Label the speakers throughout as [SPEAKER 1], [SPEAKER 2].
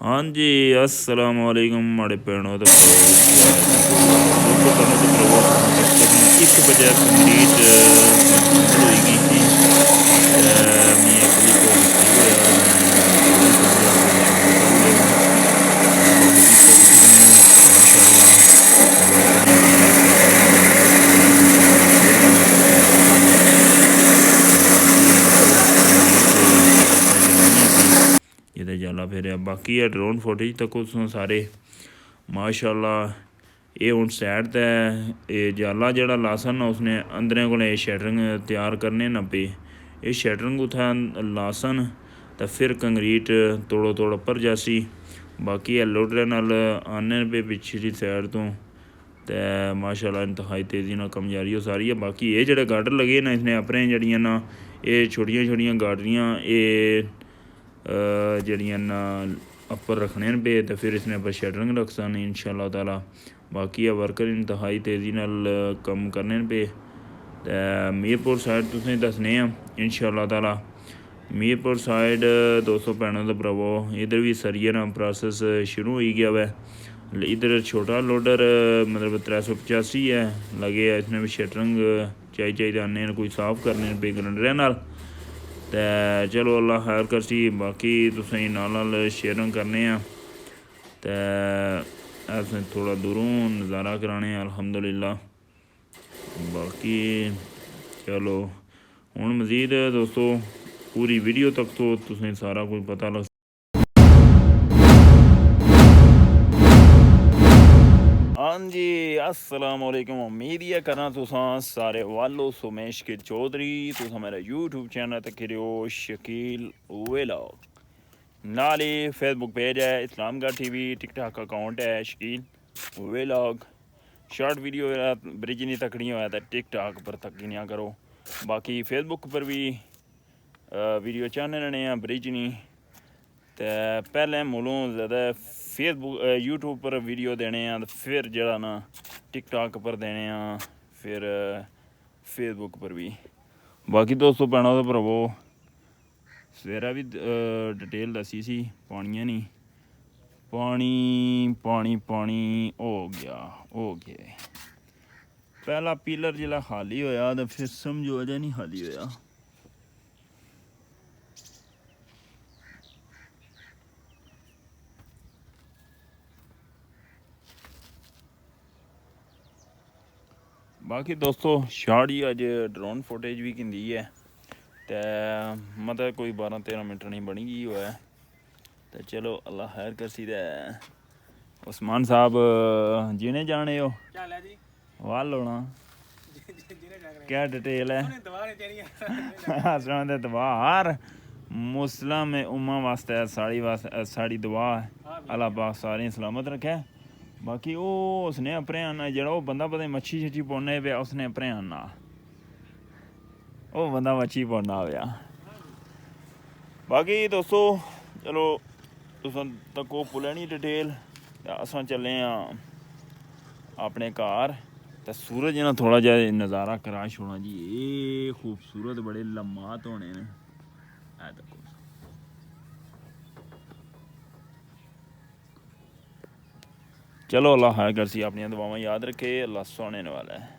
[SPEAKER 1] हाँ जी, अस्सलाम वालेकुम माड़े भैनों ते एक बजे कंप्लीट होएगी थी मैं अपनी ये जाला फिर बाकी है ड्रोन फुटेज तक उसमें सारे माशाल्लाह। ये हूँ सैड ते ये जाला जड़ा लासन उसने अंदरें को शटरिंग तैयार करने ना पे ये शटरिंग उत्थै लासन तो फिर कंक्रीट तोड़ो तोड़ उप्पर जासी। बाकी है लोडर नाल आने पे पिछली साइड तो माशाल्लाह इंतहाई तेज़ी ना कम जारी हो सारी है। बाकी ये जड़े गार्डर लगे ना इसने अपने जड़ियाँ ना ये छोटियां छोटियां गार्डरियाँ ये जड़ियाँ ना अपर रखने पे तो फिर इसने पर शटरिंग रख सन इंशाअल्लाह ताला। बाकी है वर्कर इंतहाई तेज़ी नाल कम करने पे मीरपुर साइड तुसें दसने इंशाअल्लाह ताला। मीरपुर साइड 200 भैनों ते भरावो इधर भी सरिये ना परासेस शुरू हो गया वै। इधर छोटा लोडर मतलब 385 है लगे है इसने भी शटरिंग चाहिए आने कोई साफ करने पे ग्राउंडर नाल ते चलो अल्लाह खैर करसी। बाकी तुसें नाल शेयरिंग करने ते असें थोड़ा दूरों नज़ारा कराने अल्हम्दुलिल्लाह। बाकी चलो हुण मज़ीद दोस्तों पूरी वीडियो तक तो तुसें सारा कुछ पता लग। हाँ जी, अस्सलाम वालेकुम। उम्मीद है करना तुसां सारे वालो सुमेश के चौधरी तुसां मेरा यूट्यूब चैनल तक करो शकील व्लॉग नाले फेसबुक पेज है इस्लामगढ़ टीवी टिकटॉक अकाउंट है Shakeel vlog. Short video bridge नहीं तकनी होया तो टिकटॉक पर तकी नहीं करो। बाकी फेसबुक पर भी वीडियो चैनल ने ब्रिज नहीं तो पहले मूलों ज़्यादा फेसबुक यूट्यूब पर वीडियो देने तो फिर जरा ना टिकटॉक पर देने फिर फेसबुक पर भी। बाकी दोस्तों भैनों ते भरावो सवेरा भी डिटेल दसी सी पानिया नहीं पानी पानी पानी हो गया पहला पिलर जिला खाली होया तो फिर समझो अजे नहीं खाली होया। बाकी दोस्तों शार्ट ही अज ड्रोन फुटेज भी किंदी है तो मतलब कोई 12-13 मिनट नहीं बनी गई हुआ है तो चलो अल्लाह खैर करसी। उस्मान साहब जिने जाने हो वाल होना क्या डिटेल है दवार मुस्लिम उम्मा वास्ते साड़ी दुआ है अल्लाह पाक सारे सलामत रखे। बाकी वो उसने अपने आना जरा वो बंदा पता मच्छी शच्छी पौने पे उसने अपने आना वो बंदा मच्छी पौना पाया। बाकी दोस्तों चलो तुस तको पुलैनी डिटेल असां चले अपने घर तो सूरज ना थोड़ा जहा नज़ारा करा छोड़ा जी। ये खूबसूरत बड़े लम्हात होने ने देखो। चलो अल्लाह खैर करसी अपनी दुआवां याद रखे अल्लाह सोने वाला है।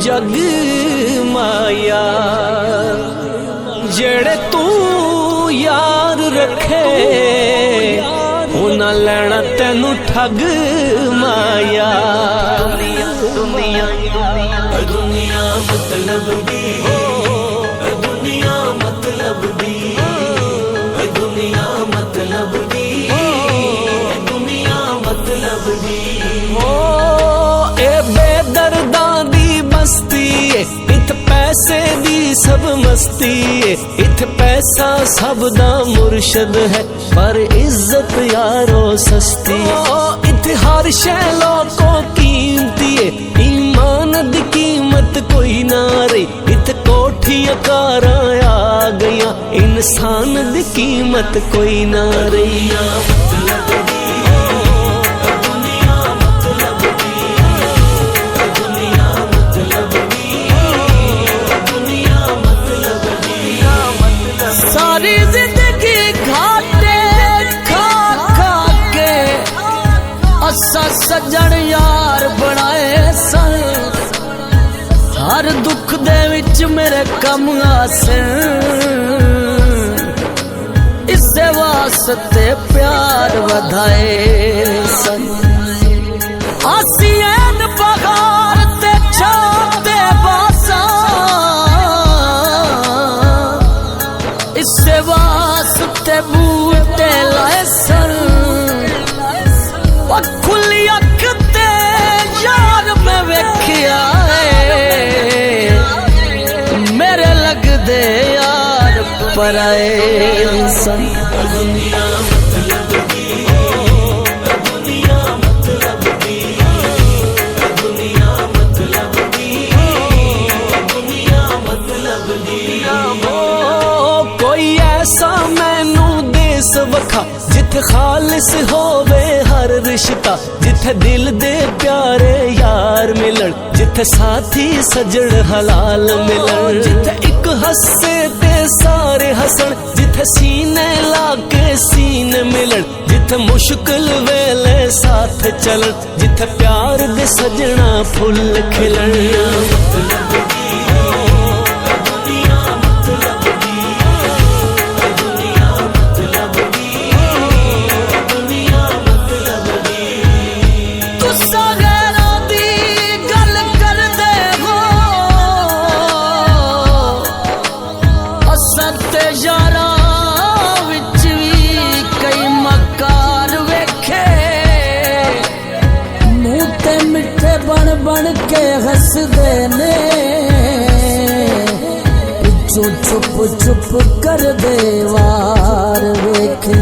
[SPEAKER 2] जग माया जेड़े तू यार रखे उन्हां लेना तैनू ठग माया। दुनिया दुनिया मतलब दी, दुनिया मतलब दी, दुनिया मतलब दी, दुनिया मतलब दी। ए बेदर्दां दी बस्ती इत पैसे दी सब मस्ती, इत पैसा सब दा मुर्शद है पर इज्जत यारो सस्ती। इत हर शै लोको कीमती है, ईमान दी कीमत कोई ना रही। इत कोठियां कारां आ गईयां, इंसान दी कीमत कोई ना रही। सारी जिंदगी घाटे खा खा के असा सजन यार बनाए सन, हर दुख दे विच मेरे कम आसन, इसदे वास्ते प्यार वधाए सन। आसियन बगार ते छाते बासा, इससे वास्ते बूटे लाए सन। खुली अख ते यार मैं वेखिया मेरे लगदे यार पराए सन। दुनिया मतलब दी, दुनिया मतलब दी, दुनिया मतलब दी, दुनिया मतलब दी। कोई ऐसा मैनू देस वखा जिथे खालिस होवे हर रिश्ता, जिथे दिल दे प्यारे यार मिलन, जिथे साथी सजन हलाल मिलन, जिथे एक हसे ते सारे हसन, जिथे सीने लाके सीने मिलन, जिथे मुश्किल वेले साथ चलन, जिथे प्यार दे सजना फुल खिलन। बन के हंसदे ने पिछों चुप चुप कर दे वार वेखे।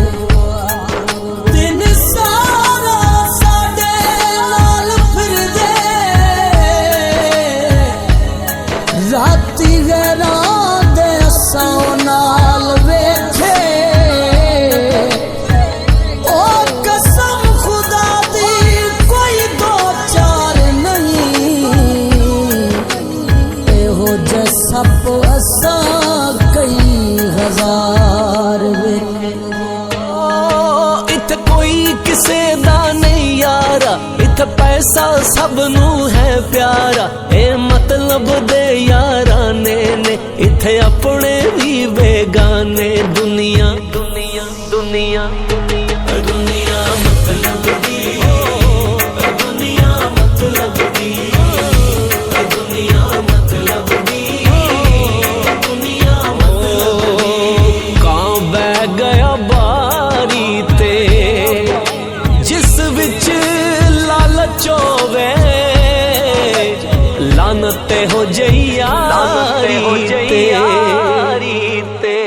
[SPEAKER 2] दिन सारा साडे नाल फिर दे, राती गैरा दे असां नाल वेखे। ओ कसम खुदा दी कोई दो चार सप असा कई हजार इत कोई किसे दा नहीं यारा, इत पैसा सब नू है प्यारा। ए मतलब दे यारा ने इथे अपने भी बेगाने। दुनिया दुनिया दुनिया दुनिया मतलब दी, दुनिया मतलब दी, दुनिया मतलब दी। गया बारी ते जिस विच लालच होवे, लानते हो जइया ते।